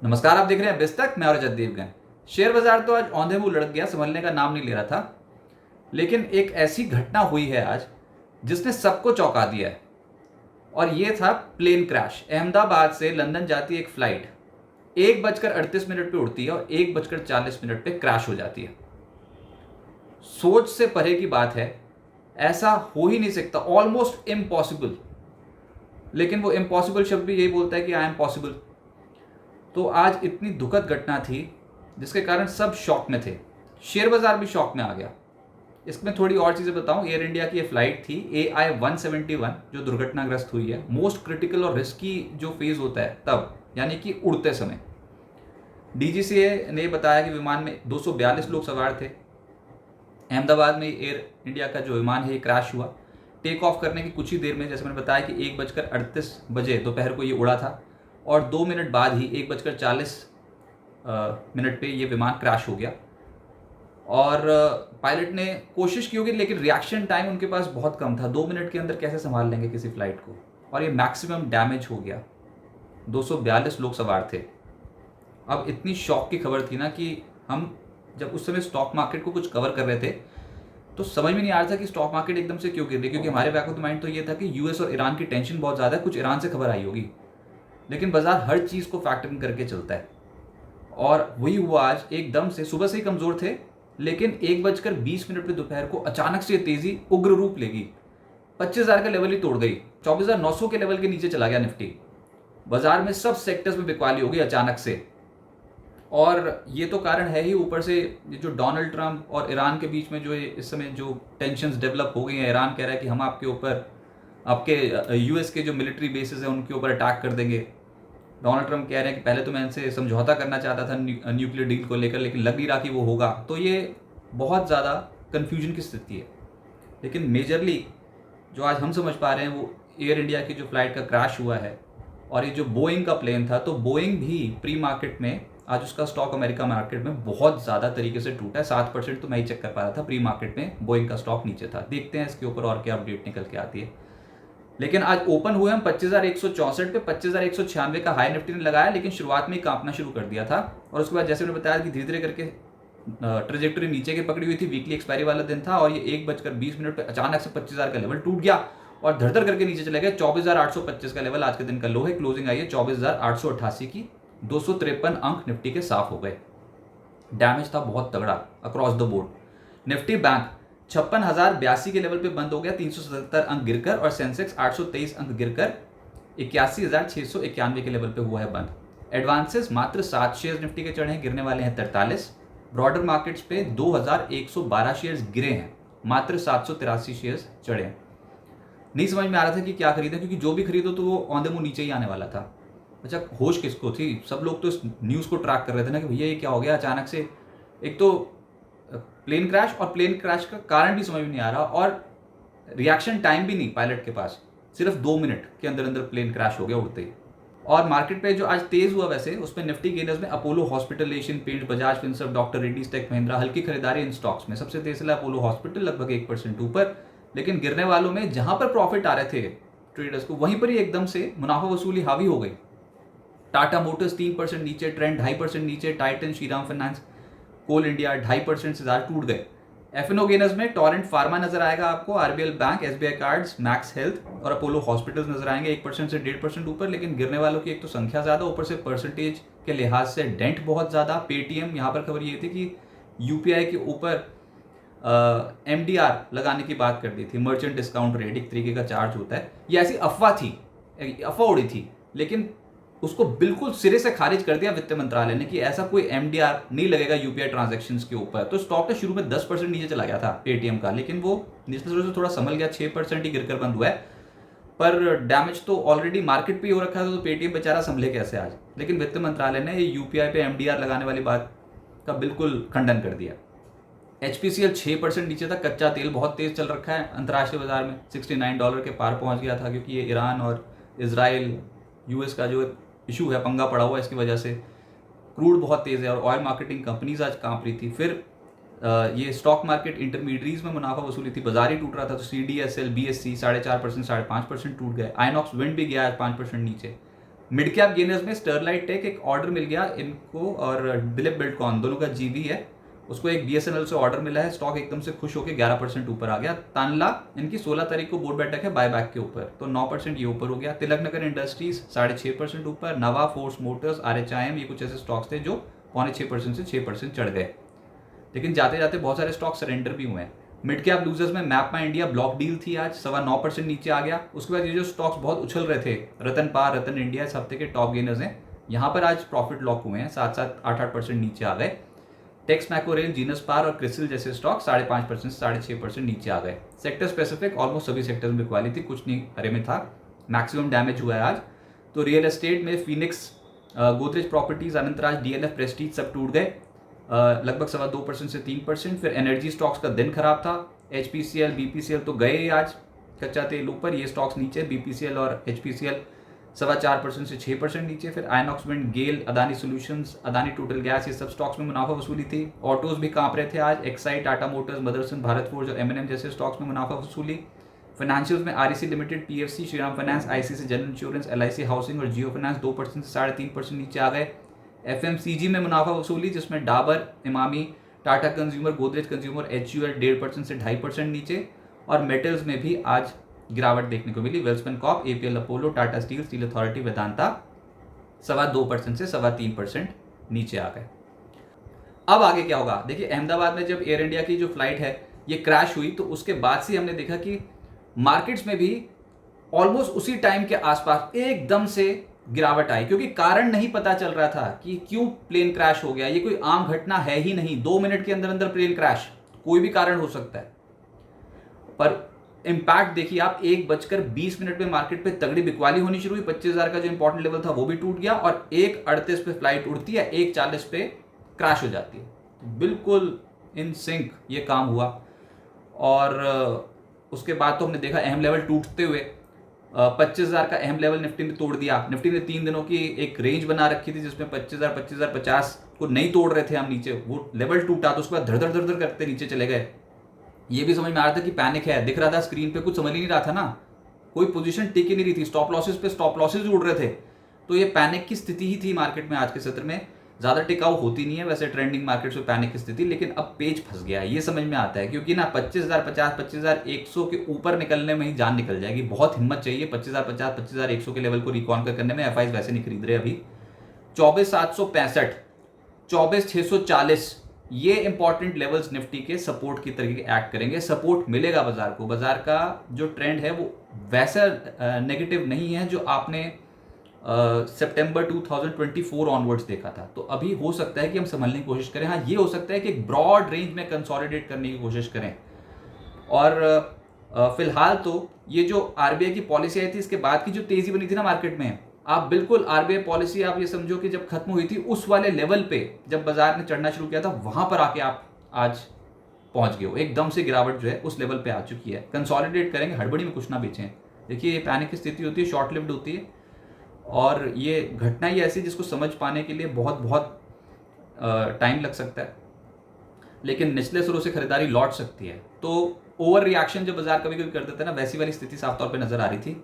नमस्कार, आप देख रहे हैं बिस्तक। मैं और रजत देवगन। शेयर बाजार तो आज औंधे मुंह लुढ़क गया, संभलने का नाम नहीं ले रहा था। लेकिन एक ऐसी घटना हुई है आज जिसने सबको चौंका दिया है, और ये था प्लेन क्रैश। अहमदाबाद से लंदन जाती एक फ्लाइट 1:38 पे उड़ती है और 1:40 पे क्रैश हो जाती है। सोच से परे की बात है, ऐसा हो ही नहीं सकता, ऑलमोस्ट इम्पॉसिबल। लेकिन वो इम्पॉसिबल शब्द भी यही बोलता है कि आई एम पॉसिबल। तो आज इतनी दुखद घटना थी जिसके कारण सब शॉक में थे। शेयर बाजार भी शॉक में आ गया। इसमें थोड़ी और चीज़ें बताऊं। एयर इंडिया की ये फ्लाइट थी AI-171 जो दुर्घटनाग्रस्त हुई है। मोस्ट क्रिटिकल और रिस्की जो फेज होता है तब, यानी कि उड़ते समय। DGCA ने बताया कि विमान में 242 लोग सवार थे। अहमदाबाद में एयर इंडिया का जो विमान है ये क्रैश हुआ। टेक ऑफ करने की कुछ ही देर में, जैसे मैंने बताया कि 1:38 दोपहर को ये उड़ा था, और 2 मिनट बाद ही 1:40 पे ये विमान क्रैश हो गया। और पायलट ने कोशिश की होगी, लेकिन रिएक्शन टाइम उनके पास बहुत कम था। 2 मिनट के अंदर कैसे संभाल लेंगे किसी फ्लाइट को, और ये मैक्सिमम डैमेज हो गया। 242 लोग सवार थे। अब इतनी शॉक की खबर थी ना कि हम जब उस समय स्टॉक मार्केट को कुछ कवर कर रहे थे तो समझ में नहीं आ रहा था कि स्टॉक मार्केट एकदम से क्यों गिर रही, क्योंकि हमारे बैक ऑफ द माइंड तो ये था कि यूएस और ईरान की टेंशन बहुत ज़्यादा है, कुछ ईरान से खबर आई होगी। लेकिन बाजार हर चीज़ को फैक्टर इन करके चलता है, और वही हुआ आज। एकदम से सुबह से ही कमज़ोर थे, लेकिन 1:20 पे दोपहर को अचानक से तेज़ी उग्र रूप लेगी। 25,000 का लेवल ही तोड़ गई। 24,900 के लेवल के नीचे चला गया निफ्टी। बाजार में सब सेक्टर्स में बिकवाली होगी अचानक से। और ये तो कारण है ही, ऊपर से ये जो डोनाल्ड ट्रंप और ईरान के बीच में जो इस समय जो टेंशन्स डेवलप हो गई हैं। ईरान कह रहा है कि हम आपके ऊपर, आपके यूएस के जो मिलिट्री बेसिस हैं उनके ऊपर अटैक कर देंगे। डोनाल्ड ट्रंप कह रहे हैं कि पहले तो मैं इनसे समझौता करना चाहता था न्यूक्लियर डील को लेकर, लेकिन लग नहीं रहा कि वो होगा। तो ये बहुत ज़्यादा कन्फ्यूजन की स्थिति है। लेकिन मेजरली जो आज हम समझ पा रहे हैं वो एयर इंडिया की जो फ्लाइट का क्रैश हुआ है, और ये जो बोइंग का प्लेन था, तो बोइंग भी प्री मार्केट में आज उसका स्टॉक अमेरिका मार्केट में बहुत ज़्यादा तरीके से टूटा है। 7% तो मैं ही चेक कर पा रहा था। प्री मार्केट में बोइंग का स्टॉक नीचे था। देखते हैं इसके ऊपर और क्या अपडेट निकल के आती है। लेकिन आज ओपन हुए हम 25,164 पे। 25,196 का हाई निफ्टी ने लगाया, लेकिन शुरुआत में ही कांपना शुरू कर दिया था। और उसके बाद जैसे मैंने बताया कि धीरे धीरे करके ट्रेजेक्टरी नीचे की पकड़ी हुई थी। वीकली एक्सपायरी वाला दिन था, और ये 1:20 पे अचानक से 25,000 का लेवल टूट गया और धड़धड़ करके नीचे चले गए। 24,825 का लेवल आज के दिन का लो है। क्लोजिंग आई है 24,888 की। 253 अंक निफ्टी के साफ हो गए। डैमेज था बहुत तगड़ा across the board. Nifty bank 56,082 के लेवल पे बंद हो गया, 377 अंक गिरकर। और सेंसेक्स 823 अंक गिरकर 81,691 के लेवल पे हुआ है बंद। एडवांसेस मात्र 7 शेयर्स निफ्टी के चढ़े हैं, गिरने वाले हैं 43। ब्रॉडर मार्केट्स पे 2,112 शेयर्स गिरे हैं, मात्र 783 शेयर्स चढ़े हैं। नहीं समझ में आ रहा था कि क्या खरीदें, क्योंकि जो भी खरीदो तो वो औंधे मुंह नीचे ही आने वाला था। अच्छा, होश किसको थी? सब लोग तो इस न्यूज़ को ट्रैक कर रहे थे ना कि भैया ये क्या हो गया अचानक से। एक तो प्लेन क्रैश, और प्लेन क्रैश का कारण भी समझ में नहीं आ रहा, और रिएक्शन टाइम भी नहीं पायलट के पास। सिर्फ 2 मिनट के अंदर अंदर प्लेन क्रैश हो गया उड़ते ही। और मार्केट पे जो आज तेज हुआ, वैसे उसमें निफ्टी गेनर्स में Apollo hospital, Asian Paints, Bajaj Finserv, doctor Reddy's, Tech Mahindra. हल्की खरीदारी इन स्टॉक्स में। सबसे तेज चला अपोलो हॉस्पिटल, लगभग 1% ऊपर। लेकिन गिरने वालों में जहां पर प्रॉफिट आ रहे थे ट्रेडर्स को, वहीं पर ही एकदम से मुनाफा वसूली हावी हो गई। टाटा मोटर्स 3% नीचे, ट्रेंड 2.5% नीचे, टाइटन, श्रीराम फाइनेंस, कोल इंडिया 2.5% से ज़्यादा टूट गए। एफएनओ गेनर्स में टोरेंट फार्मा नजर आएगा आपको, RBL bank, SBI cards, max health और अपोलो हॉस्पिटल्स नजर आएंगे 1% से 1.5% ऊपर। लेकिन गिरने वालों की एक तो संख्या ज़्यादा, ऊपर से परसेंटेज के लिहाज से डेंट बहुत ज़्यादा। पेटीएम, यहाँ पर खबर ये थी कि यूपीआई के ऊपर एमडीआर लगाने की बात कर दी थी, मर्चेंट डिस्काउंट रेट एक तरीके का चार्ज होता है। ये ऐसी अफवाह थी, अफवाह उड़ी थी, लेकिन उसको बिल्कुल सिरे से खारिज कर दिया वित्त मंत्रालय ने कि ऐसा कोई एमडीआर नहीं लगेगा यूपीआई ट्रांजैक्शंस के ऊपर। तो स्टॉक ने शुरू में 10% नीचे चला गया था पेटीएम का, लेकिन वो निचले स्तर से थोड़ा संभल गया, 6% ही गिरकर बंद हुआ है। पर डैमेज तो ऑलरेडी मार्केट पे ही हो रखा था, तो पेटीएम बेचारा संभले कैसे आज। लेकिन वित्त मंत्रालय ने यूपीआई पे एमडीआर लगाने वाली बात का बिल्कुल खंडन कर दिया। एचपीसीएल 6% नीचे था। कच्चा तेल बहुत तेज चल रखा है अंतर्राष्ट्रीय बाजार में, $69 के पार पहुंच गया था, क्योंकि ये ईरान और इजराइल यूएस का जो इशू है, पंगा पड़ा हुआ है, इसकी वजह से क्रूड बहुत तेज़ है। और ऑयल मार्केटिंग कंपनीज आज कांप रही थी। फिर ये स्टॉक मार्केट इंटरमीडियरीज में मुनाफा वसूली थी, बाजार ही टूट रहा था। तो CDSL, BSC 4.5% 5.5% टूट गए। आइनॉक्स विंड भी गया है 5% नीचे। मिड कैप गेनर्स में स्टरलाइट टेक, एक ऑर्डर मिल गया इनको, और दिलीप बिल्डकॉन दोनों का जीवी है, उसको एक बीएसएनएल से ऑर्डर मिला है, स्टॉक एकदम से खुश होकर 11% ऊपर आ गया। तानला, इनकी 16 तारीख को बोर्ड बैठक है बायबैक के ऊपर, तो 9% ये ऊपर हो गया। तिलक नगर इंडस्ट्रीज 6.5% ऊपर। नवा, फोर्स मोटर्स, RHIM, ये कुछ ऐसे स्टॉक्स थे जो 5.6% से 6% चढ़ गए, लेकिन जाते जाते बहुत सारे स्टॉक सरेंडर भी हुए हैं। मिड कैप लूजर्स में मैपमा इंडिया ब्लॉक डील थी आज, 9.25% नीचे आ गया। उसके बाद ये जो स्टॉक्स बहुत उछल रहे थे, रतन पार, रतन इंडिया, इस हफ्ते के टॉप गेनर्स हैं, यहाँ पर आज प्रॉफिट लॉक हुए हैं, 7-8% नीचे आ गए। टेक्स मैकोरेल, जीनस पार और क्रिसिल जैसे स्टॉक 5.5% से 6.5% नीचे आ गए। सेक्टर स्पेसिफिक ऑलमोस्ट सभी सेक्टर्स में बिकवाली थी, कुछ नहीं हरे में था। मैक्सिमम डैमेज हुआ है आज। तो रियल एस्टेट में Phoenix, Godrej properties, Anantraj, DLF, Prestige सब टूट गए, लगभग 2.25% से 3%। फिर एनर्जी स्टॉक्स का दिन खराब था, HPCL, BPCL तो गए आज कच्चा तेल ऊपर, ये स्टॉक्स नीचे, BPCL और HPCL 4.25% से 6% नीचे। फिर Inox wind, GAIL, Adani solutions, Adani total gas, ये सब स्टॉक्स में मुनाफा वसूली थी। ऑटोज भी कांप रहे थे आज, Exide, Tata Motors, Motherson, Bharat forge और M&M जैसे स्टॉक्स में मुनाफा वसूली। फाइनेंशियल्स में REC limited, PFC, Shriram finance, ICICI general insurance, LIC housing और जियो फाइनेंस 2% से 3.5% नीचे आ गए। FMCG में मुनाफा वसूली, जिसमें Dabur, Emami, Tata consumer, Godrej consumer, HUL 1.5% से 2.5% नीचे। और मेटल्स में भी आज गिरावट देखने को मिली, Welspun corp, APL Apollo, Tata steel, steel authority, Vedanta 2.25% से 3.25% नीचे आ गए। अब आगे क्या होगा, देखिए अहमदाबाद में जब एयर इंडिया की जो फ्लाइट है ये क्रैश हुई, तो उसके बाद से हमने देखा कि मार्केट्स में भी ऑलमोस्ट उसी टाइम के आसपास एकदम से गिरावट आई, क्योंकि कारण नहीं पता चल रहा था कि क्यों प्लेन क्रैश हो गया। ये कोई आम घटना है ही नहीं, 2 मिनट के अंदर अंदर प्लेन क्रैश, कोई भी कारण हो सकता है। पर इंपैक्ट देखिए आप, 1:20 में मार्केट पे तगड़ी बिकवाली होनी शुरू हुई, 25,000 का जो इंपॉर्टेंट लेवल था वो भी टूट गया, और 1:38 पे फ्लाइट उड़ती है, 1:40 पे क्रैश हो जाती है। तो बिल्कुल इन सिंक ये काम हुआ। और उसके बाद तो हमने देखा अहम लेवल टूटते हुए, 25,000 का अहम लेवल निफ्टी ने तोड़ दिया। निफ्टी ने 3 दिनों की एक रेंज बना रखी थी जिसमें 25,000, 25,050 को नहीं तोड़ रहे थे हम नीचे, वो लेवल टूटा तो उसके बाद धड़ धड़ करते नीचे चले गए। ये भी समझ में आ रहा था कि पैनिक है, दिख रहा था स्क्रीन पे, कुछ समझ ही नहीं रहा था ना, कोई पोजीशन टिक ही नहीं रही थी, स्टॉप लॉसेस पे स्टॉप लॉसेस उड़ रहे थे। तो ये पैनिक की स्थिति ही थी मार्केट में आज के सत्र में। ज़्यादा टिकाऊ होती नहीं है वैसे ट्रेंडिंग मार्केट्स में पैनिक की स्थिति, लेकिन अब पेज फंस गया है, ये समझ में आता है, क्योंकि ना 25,050, 25,100 के ऊपर निकलने में ही जान निकल जाएगी। बहुत हिम्मत चाहिए 25,050, 25,100 के लेवल को रिकॉन्कर करने में। FIs वैसे नहीं खरीद रहे अभी। 24,765, 24,640, ये इंपॉर्टेंट लेवल्स निफ्टी के सपोर्ट की तरीके एक्ट करेंगे। सपोर्ट मिलेगा बाजार को, बाजार का जो ट्रेंड है वो वैसा नेगेटिव नहीं है जो आपने सितंबर 2024 ऑनवर्ड्स देखा था। तो अभी हो सकता है कि हम संभलने की कोशिश करें। हाँ, ये हो सकता है कि एक ब्रॉड रेंज में कंसोलिडेट करने की कोशिश करें। और फिलहाल तो ये जो RBI की पॉलिसी आई थी, इसके बाद की जो तेजी बनी थी ना मार्केट में, आप बिल्कुल RBI पॉलिसी आप ये समझो कि जब खत्म हुई थी उस वाले लेवल पे जब बाजार ने चढ़ना शुरू किया था, वहां पर आके आप आज पहुंच गए हो। एकदम से गिरावट जो है उस लेवल पे आ चुकी है। कंसोलिडेट करेंगे, हड़बड़ी में कुछ ना बेचें। देखिए ये पैनिक की स्थिति होती है, शॉर्ट लिव्ड होती है, और ये घटना ही ऐसी जिसको समझ पाने के लिए बहुत बहुत टाइम लग सकता है, लेकिन निचले स्वरों से खरीदारी लौट सकती है। तो ओवर रिएक्शन जो बाजार कभी कभी कर देता है ना, वैसी वाली स्थिति साफ तौर पे नजर आ रही थी।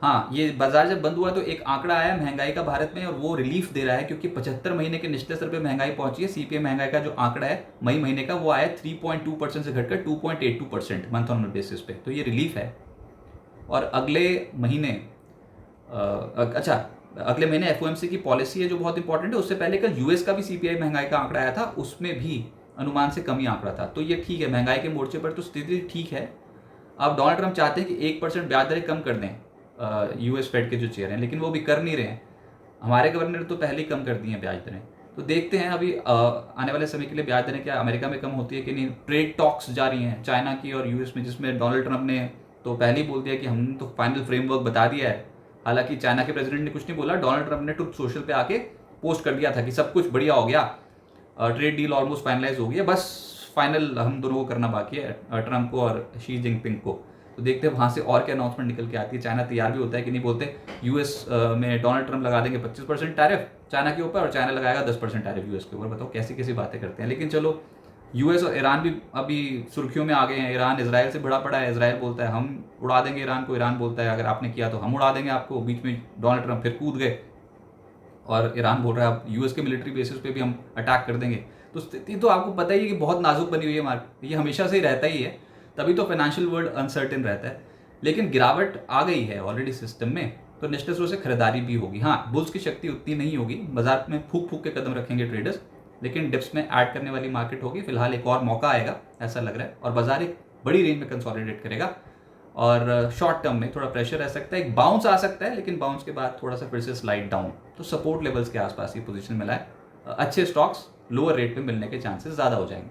हाँ, ये बाजार जब बंद हुआ तो एक आंकड़ा आया महंगाई का भारत में, और वो रिलीफ दे रहा है, क्योंकि 75 महीने के निचले स्तर पे महंगाई पहुंची है। CPI महंगाई का जो आंकड़ा है मई महीने का, वो आया 3.2% से घटकर 2.82% मंथ ऑन मंथ बेसिस पे। तो ये रिलीफ है। और अगले महीने अगले महीने FOMC की पॉलिसी है जो बहुत इंपॉर्टेंट है। उससे पहले कल US का भी CPI महंगाई का आंकड़ा आया था, उसमें भी अनुमान से कमी आंकड़ा था। तो ये ठीक है, महंगाई के मोर्चे पर तो स्थिति ठीक है। अब डोनाल्ड ट्रंप चाहते हैं कि 1% ब्याज दरें कम कर दें US फेड के जो चेयर हैं, लेकिन वो भी कर नहीं रहे हैं। हमारे गवर्नर तो पहले ही कम कर दी हैं ब्याज दरें। तो देखते हैं अभी आने वाले समय के लिए ब्याज दरें क्या अमेरिका में कम होती है कि नहीं। ट्रेड टॉक्स जारी हैं चाइना की और US में, जिसमें डोनाल्ड ट्रंप ने तो पहले ही बोल दिया कि हमने तो फाइनल फ्रेमवर्क बता दिया है। हालांकि चाइना के प्रेसिडेंट ने कुछ नहीं बोला, डोनाल्ड ट्रंप ने ट्रुथ सोशल पे आके पोस्ट कर दिया था कि सब कुछ बढ़िया हो गया, ट्रेड डील ऑलमोस्ट फाइनलाइज हो गई है, बस फाइनल हम दोनों को करना बाकी है, ट्रंप को और शी जिनपिंग को। तो देखते हैं वहाँ से और क्या अनाउंसमेंट निकल के आती है। चाइना तैयार भी होता है कि नहीं बोलते। US में डोनाल्ड ट्रंप लगा देंगे 25% टैरिफ चाइना के ऊपर, और चाइना लगाएगा 10% टैरिफ US के ऊपर। बताओ कैसी कैसी बातें करते हैं। लेकिन चलो, US और ईरान भी अभी सुर्खियों में आ गए हैं। ईरान इजराइल से भिड़ा पड़ा है, इजराइल बोलता है हम उड़ा देंगे ईरान को, ईरान बोलता है अगर आपने किया तो हम उड़ा देंगे आपको। बीच में डोनाल्ड ट्रंप फिर कूद गए और ईरान बोल रहा है अब यूएस के मिलिट्री बेसिस पे भी हम अटैक कर देंगे, तो स्थिति तो आपको पता ही है कि बहुत नाजुक बनी हुई है मार्केट, ये हमेशा से ही रहता ही है, तभी तो फाइनेंशियल वर्ल्ड अनसर्टेन रहता है। लेकिन गिरावट आ गई है ऑलरेडी सिस्टम में, तो निश्चित रूप से खरीदारी भी होगी। हाँ, बुल्स की शक्ति उतनी नहीं होगी, बाजार में फूक फूक के कदम रखेंगे ट्रेडर्स, लेकिन डिप्स में ऐड करने वाली मार्केट होगी। फिलहाल एक और मौका आएगा ऐसा लग रहा है, और बाजार एक बड़ी रेंज में कंसोलिडेट करेगा, और शॉर्ट टर्म में थोड़ा प्रेशर रह सकता है, एक बाउंस आ सकता है, लेकिन बाउंस के बाद थोड़ा सा फिर से स्लाइड डाउन, तो सपोर्ट लेवल्स के आसपास ही पोजीशन मिला है। अच्छे स्टॉक्स लोअर रेट पे मिलने के चांसेस ज़्यादा हो जाएंगे।